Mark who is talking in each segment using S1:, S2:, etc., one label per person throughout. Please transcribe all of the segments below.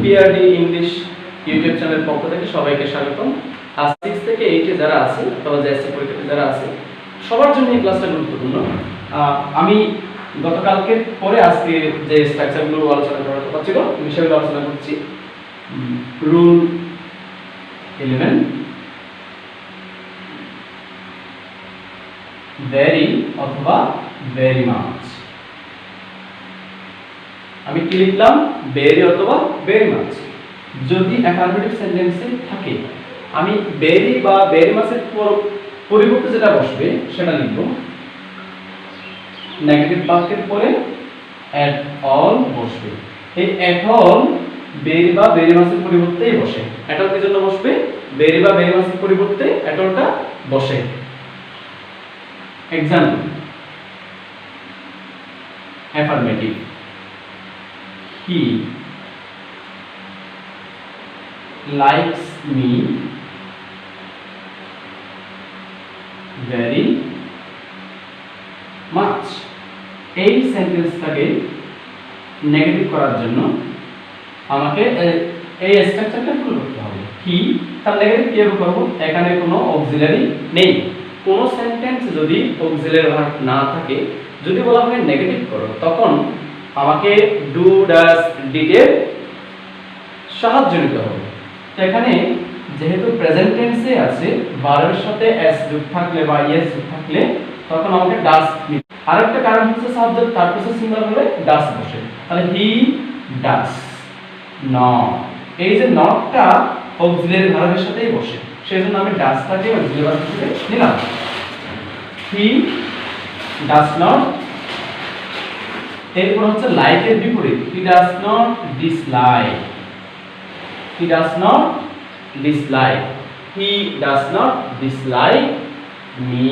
S1: BRD English YouTube channel পক্ষ থেকে সবাইকে স্বাগতম। আজ 6 থেকে 8 এ যারা আছে অথবা জেএসসি পরীক্ষাতে যারা আছে সবার জন্য এই ক্লাসটা গুরুত্বপূর্ণ। আমি গতকালকে পরে আজকে যে স্ট্রাকচারগুলো আলোচনা করার কথা ছিল সেগুলো আলোচনা করছি। রুল 11, ভেরি অথবা ভেরি মাচ। আমি কি লিখলাম? ভেরি অথবা ভেরি মাচ। যদি অ্যাফার্মেটিভ সেন্টেন্সে থাকে আমি ভেরি বা ভেরি মাচের পরিবর্তে যেটা বসবে সেটা লিখব। নেগেটিভ বাক্যের পরে অ্যাট অল বসবে। এই অ্যাট অল ভেরি বা ভেরি মাচের পরিবর্তেই বসে। অ্যাট অল কি জন্য বসবে? ভেরি বা ভেরি মাচের পরিবর্তে অ্যাট অলটা বসে। Example, affirmative, he likes me very much। এই সেন্টেন্সটাকে নেগেটিভ করার জন্য আমাকে এই স্ট্রাকচারটা ফুল করতে হবে। he তার নেগেটিভ কিভাবে করব? এখানে কোনো অক্সিলারি নেই। কোনো সেন্টেন্স যদি অক্সিলারি ভার্ব না থাকে, যদি বলা হয় নেগেটিভ করো, তখন আমাকে ডু ডাজ ডিডের সাহায্য নিতে হবে। তো এখানে যেহেতু প্রেজেন্ট টেন্সে আছে, ভার্বের সাথে এস যোগ থাকলে বা ইএস যোগ থাকলে তখন আমাকে ডাজ নিতে। আরেকটা কারণ হচ্ছে সাবজেক্ট তার পাশে সিঙ্গুলার হলে ডাজ বসে। তাহলে হি ডাজ নট। এই যে নটটা অক্সিলারি ভার্বের সাথেই বসে, সেজন্য আমি ডাজটাকে অক্সিলারি ভার্ব হিসেবে নিলাম। He does not. এরপর হচ্ছে লাইকের বিপরীত, he does not dislike. He does not dislike. He does not dislike me.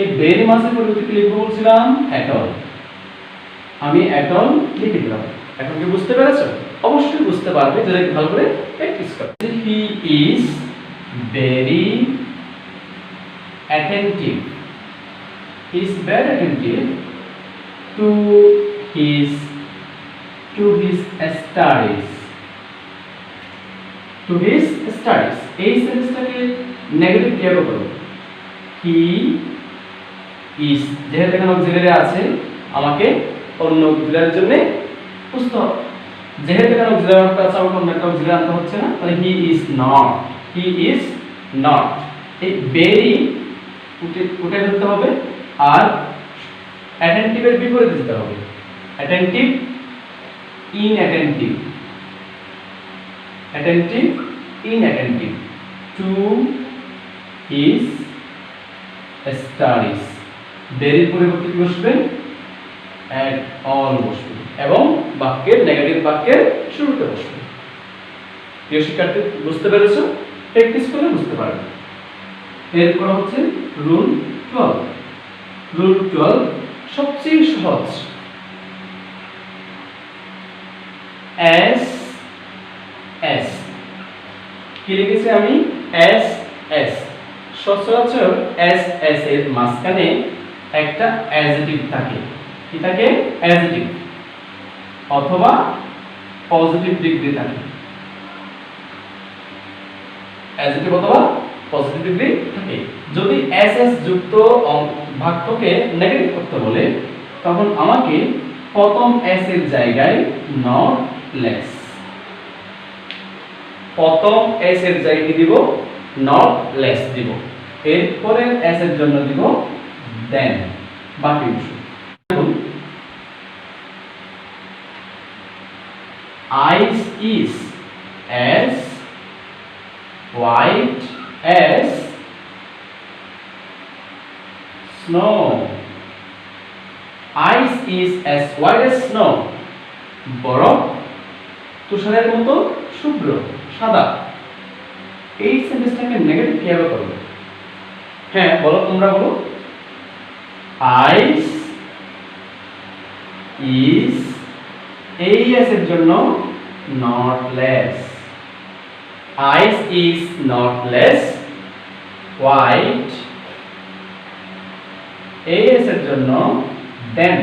S1: এই ভেরি মাচের পরিবর্তে কি লিখব বলছিলাম? At all. আমি অ্যাট অল লিখে দিলাম। এখন কি বুঝতে পেরেছো? অবশ্যই বুঝতে পারবে যদি ভালো করে প্র্যাকটিস করো। He is very attentive. He is very attentive to his studies। to his studies এই সেন্টেন্সটাকে নেগেটিভ কিভাবে করব? he is, যেহেতু এখানে অক্সিলারি আছে আমাকে অন্য অক্সিলারির জন্য বুঝতে হবে। যেহেতু এখানে অক্সিলারি আছে আমাকে অন্য একটা অক্সিলারি আনতে হচ্ছে না। তাহলে he is not। he is not এই very উঠে ধরতে হবে আর অ্যাটেন্টিভের বিপরীতে দিতে হবে। Attentive, inattentive. Attentive, inattentive to his studies. ভেরির পরিবর্তে কি বসবে? অ্যাট অল বসবে এবং বাক্যের নেগেটিভ বাক্যের শুরুতে বসবে। প্রিয় শিক্ষার্থী, বুঝতে পেরেছো? প্র্যাকটিস করলে বুঝতে পারবে। এরপর হচ্ছে রুল 12। রুল 12 সবচেয়ে সহজ। এস এস কি লিখেছি আমি? S S. সচরাচর এস এস এর মাঝখানে একটা অ্যাডজেক্টিভ থাকে। কি থাকে? অ্যাডজেক্টিভ অথবা পজিটিভ ডিগ্রি থাকে। অ্যাডজেক্টিভ অথবা পজিটিভ ডিগ্রি থাকে। যদি এস এস যুক্ত বাক্যকে নেগেটিভ করতে বলে তখন আমাকে প্রথম এস এর জায়গায় নট লেস। প্রথম এস এর জায়গায় দিব নট লেস দিব। এরপরে এস এর জন্য দিব দেন। বাকি আইস is as white as snow। ice is as white as snow। বরফ তুষারের মতো শুভ্র সাদা। এই সেন্টেন্সটাকে নেগেটিভ কিভাবে করবে? হ্যাঁ বলো, তোমরা বলো। ice is এই এর জন্য not less। ice is not less white। এই এর জন্য than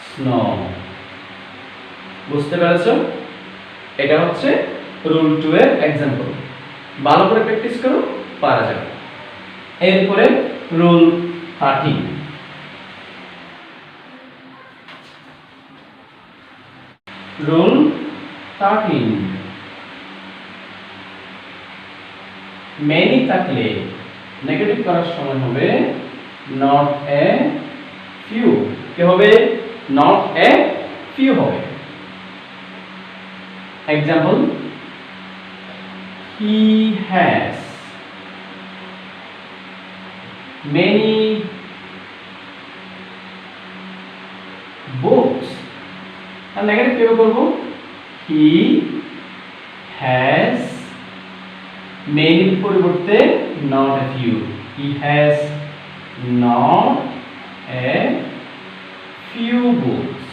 S1: snow। বুঝতে পেরেছো? এটা হচ্ছে রুল 2 এর एग्जांपल। ভালো করে প্র্যাকটিস করো, পারা যাবে। এরপরে রুল 13। রুল 13, মেনি থাকলে নেগেটিভ করার সময় হবে নট এ ফিউ। কি হবে? নট এ ফিউ হবে। Example, he has many books। আর নেগেটিভ কিভাবে করব? he has many পরিবর্তে not a few। he has not a few books।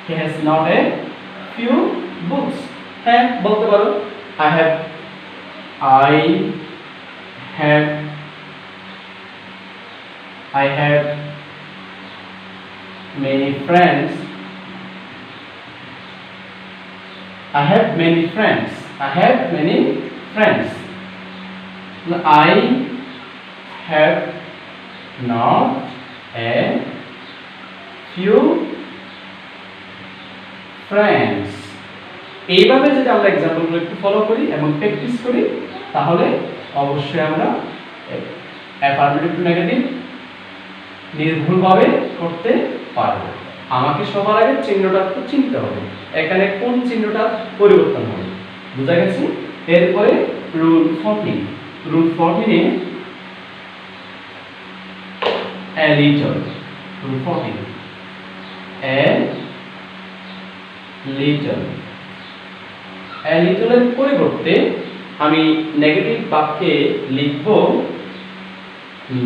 S1: he has not a few books। হ্যাঁ, বলতে পারো I have many friends। I have many friends। I have many friends। I have not a few friends। এইভাবে যদি আমরা एग्जांपलগুলো একটু follow করি এবং practice করি তাহলে অবশ্যই আমরা অ্যাফার্মেটিভ টু নেগেটিভ নির্ভুলভাবে করতে পারবো। আমাকে সবার আগে চিহ্নটা তো চিনতে হবে, এখানে কোন চিহ্নটা পরিবর্তন হবে, বুঝা গেছে? এরপরে rule 14। Rule 14 A a little। Rule 14, a little। a little এর পরিবর্তে আমি নেগেটিভ বাক্যে লিখব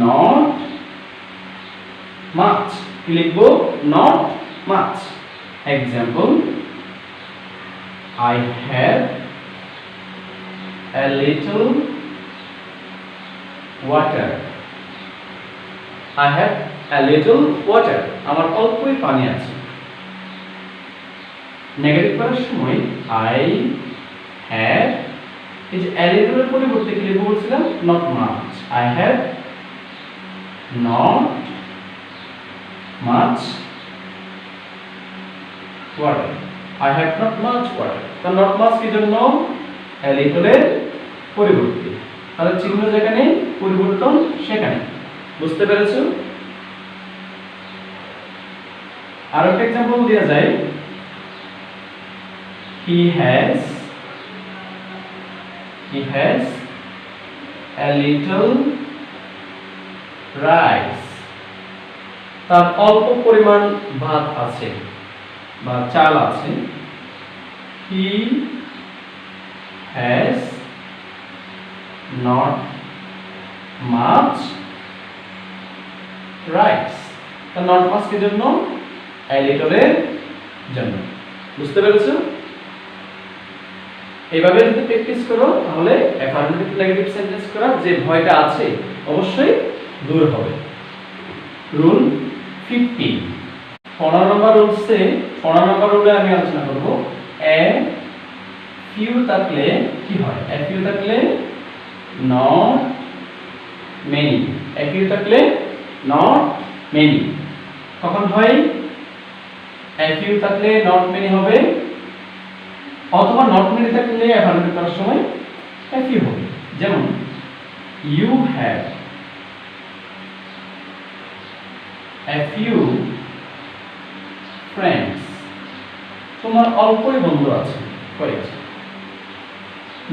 S1: not much। কি লিখব? not much। Example, I have a little water। I have a little water। আমার অল্পই পানি আছে। নেগেটিভ করার সময় I have, এই যে a little এর পরিবর্তে কি লিখব বলছিলাম? not much। I have not much water। I have not much water। তো not much কি জন্য? a little এর পরিবর্তে, তাহলে চিহ্ন যেখানে পরিবর্তন সেখানে। বুঝতে পেরেছো? আরেকটা एग्जांपल দেয়া যায়, he has a little rice। তার অল্প পরিমাণ ভাত আছে বা চাল আছে। he has not much rice। তো not much এর জন্য a little এর জন্য। বুঝতে পেরেছো? এইভাবে যদি প্র্যাকটিস করো তাহলে অ্যাফার্মেটিভ নেগেটিভ সেন্টেন্স করার যে ভয়টা আছে অবশ্যই দূর হবে। রুল 15, 15 নম্বর রুলসে 15 নম্বর রুলে আমি আলোচনা করব a few থাকলে কি হয়। a few থাকলে not many। a few থাকলে not many কখন হয়? a few থাকলে not many হবে, অথবা not many থাকলে অ্যাফার্মেটিভ করার সময় a few হবে। যেমন you have a few friends। তোমার অল্পই বন্ধু আছে, কয়েকটি।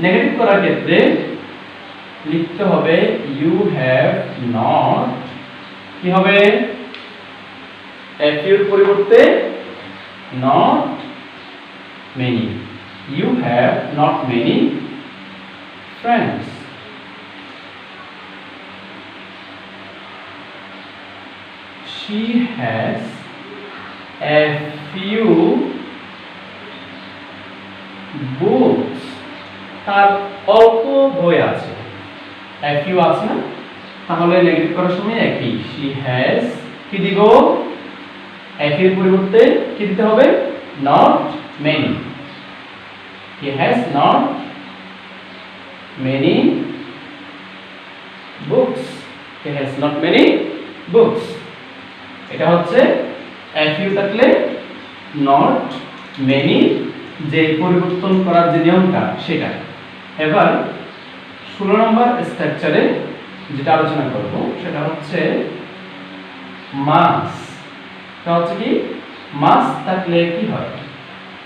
S1: নেগেটিভ করার ক্ষেত্রে লিখতে হবে you have not, কি হবে? a few এর পরিবর্তে not many। you have not many friends। she has a few books। তার অল্প বই আছে। a few আছে না, তাহলে নেগেটিভ করার সময় একই। she has কি দিব? a few এর পরিবর্তে কি দিতে হবে? not many. He has not many books. He has not many books. এটা হচ্ছে a few থাকলে not many যে পরিবর্তন করার যে নিয়মটা সেটা। এবার 16 নম্বর স্ট্রাকচারে যেটা আলোচনা করব সেটা হচ্ছে মাস। এটা হচ্ছে কি মাস থাকলে কি হয়,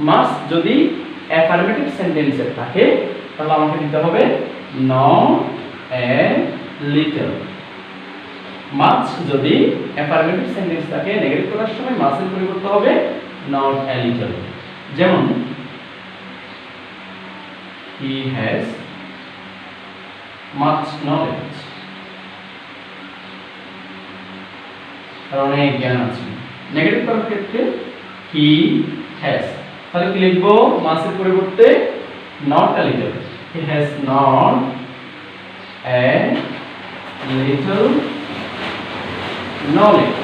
S1: মাস যদি অ্যাফার্মেটিভ সেন্টেন্সে থাকে তাহলে আমাকে দিতে হবে not a little। মাছ যদি অ্যাফার্মেটিভ সেন্টেন্স থাকে নেগেটিভ করার সময় মাসের পরিবর্তন হবে not a little। যেমন he has much knowledge, তার অনেক জ্ঞান আছে। নেগেটিভ করার ক্ষেত্রে he has, তাহলে কি লিখবো মাসের পরিবর্তে not a little। he has not a little knowledge।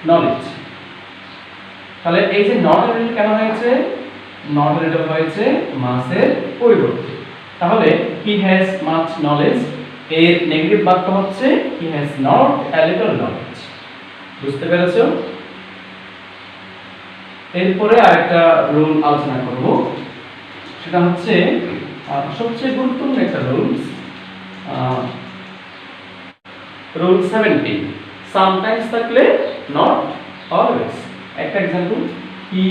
S1: knowledge তাহলে এই যে not a little কেন হয়েছে, not a little হয়েছে মাসের পরিবর্তে। তাহলে he has much knowledge এর নেগেটিভ বাক্য হচ্ছে he has not a little knowledge। বুঝতে পেরেছো? এরপরে আরেকটা রুল আলোচনা করব, সেটা হচ্ছে সবচেয়ে গুরুত্বপূর্ণ একটা রুল 17 সামটাইমস থাকলে নট অলওয়েজ। একটা example he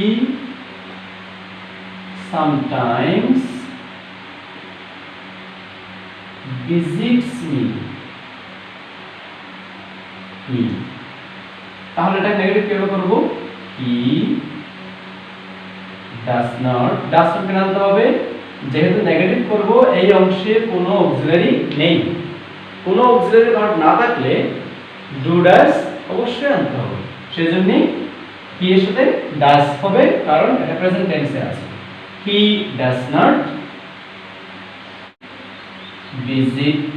S1: sometimes visits me। তাহলে এটা নেগেটিভ কিভাবে করব, he does not কেন আনতে হবে, যেহেতু নেগেটিভ করব এই অংশে কোনো অক্সিলারি নেই, কোনো অক্সিলারি ভার্ব না থাকলে ডু ডাস অবশ্যই আনতে হবে। সেজন্য কি এর সাথে ডাস হবে কারণ এটা প্রেজেন্ট টেন্সে আছে। he does not visit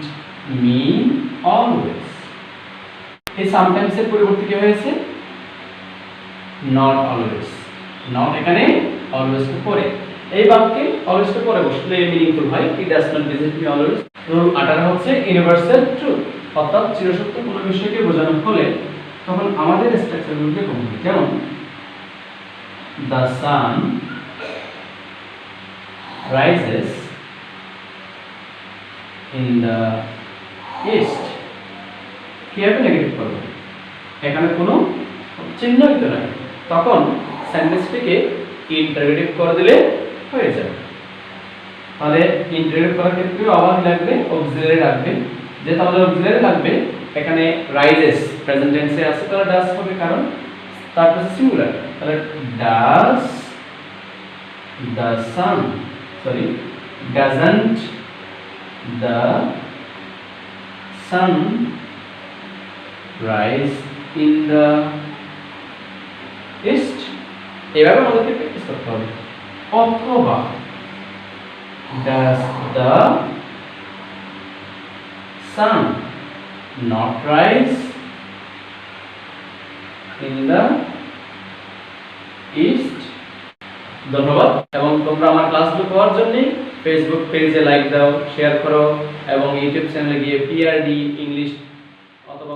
S1: me always। এই সামটাইমস এর পরিবর্তে কি হয়েছে not always। not এখানে অলওয়েজ কে পরে, এই বাক্যে অলওয়েজ কে পরে বসলে মিনিংফুল হয় he does not visit me always। Rule 18 হচ্ছে ইউনিভার্সাল ট্রুথ, অর্থাৎ চিরসত্য কোনো বিষয়কে বোঝানো হলে তখন আমাদের স্ট্রাকচারগুলোকে কমবে। যেমন the sun rises in the east। কিভাবে নেগেটিভ করব, এখানে কোনো চিহ্নই তো নাই, তখন সেন্টেন্সটিকে ইন্টারোগেটিভ করে দিলে হয়ে যাবে। তাহলে ইন্টারোগেটিভ করার ক্ষেত্রে আবার লাগবে অক্সিলারি লাগবে, যে তাহলে অক্সিলারি লাগবে এখানে রাইজেস প্রেজেন্ট টেন্সে আছে তাহলে ডাস হবে কারণ তারপর সিঙ্গুলার। তাহলে ডাস the sun doesn't the sun rise in the east। এভাবে আমাদেরকে প্র্যাকটিস করতে হবে। অথবা does the sun not rise in the east। ধন্যবাদ। এবং তোমরা আমার ক্লাসগুলো পাওয়ার জন্য ফেসবুক পেজে লাইক দাও, শেয়ার করো এবং ইউটিউব চ্যানেলে গিয়ে PRD ইংলিশ অথবা